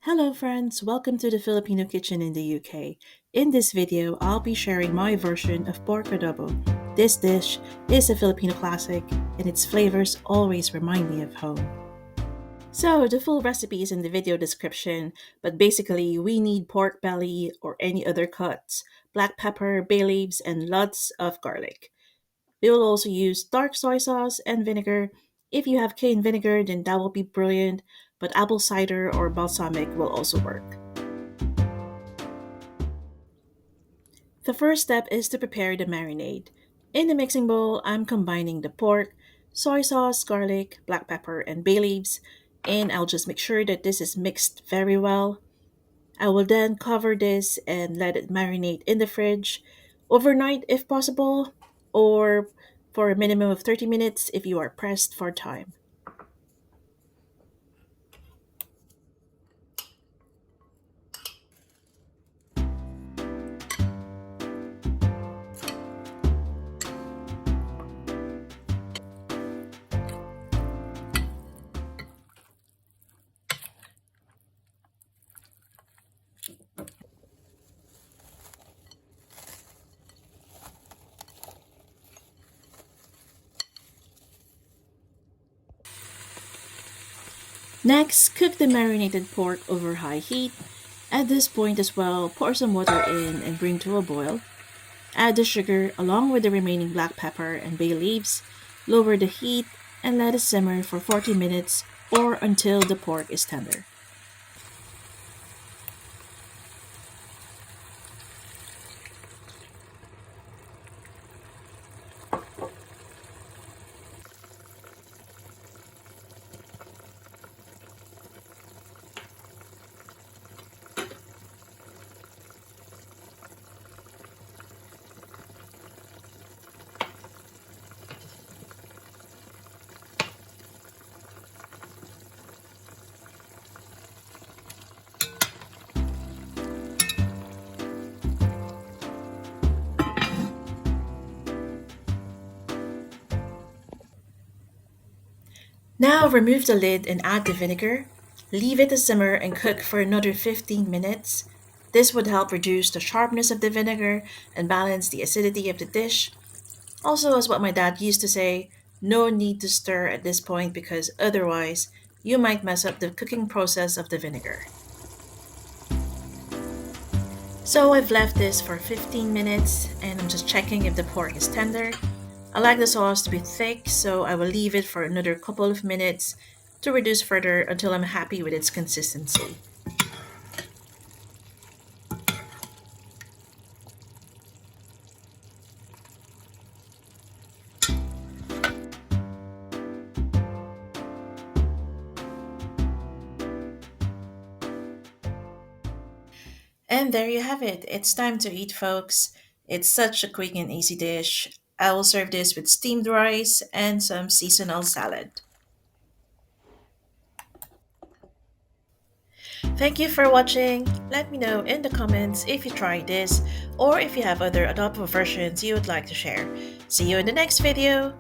Hello friends, welcome to the Filipino kitchen in the UK. In this video, I'll be sharing my version of pork adobo. This dish is a Filipino classic and its flavors always remind me of home. So, the full recipe is in the video description, but basically we need pork belly or any other cuts, black pepper, bay leaves, and lots of garlic. We will also use dark soy sauce and vinegar. If you have cane vinegar, then that will be brilliant, but apple cider or balsamic will also work. The first step is to prepare the marinade. In the mixing bowl, I'm combining the pork, soy sauce, garlic, black pepper, and bay leaves, and I'll just make sure that this is mixed very well. I will then cover this and let it marinate in the fridge overnight if possible, or for a minimum of 30 minutes if you are pressed for time. Next, cook the marinated pork over high heat. At this point as well, pour some water in and bring to a boil. Add the sugar along with the remaining black pepper and bay leaves. Lower the heat and let it simmer for 40 minutes or until the pork is tender. Now remove the lid and add the vinegar. Leave it to simmer and cook for another 15 minutes. This would help reduce the sharpness of the vinegar and balance the acidity of the dish. Also, as what my dad used to say, no need to stir at this point because otherwise you might mess up the cooking process of the vinegar. So I've left this for 15 minutes and I'm just checking if the pork is tender. I like the sauce to be thick, so I will leave it for another couple of minutes to reduce further until I'm happy with its consistency. And there you have it. It's time to eat, folks. It's such a quick and easy dish. I will serve this with steamed rice and some seasonal salad. Thank you for watching. Let me know in the comments if you tried this or if you have other adobo versions you would like to share. See you in the next video.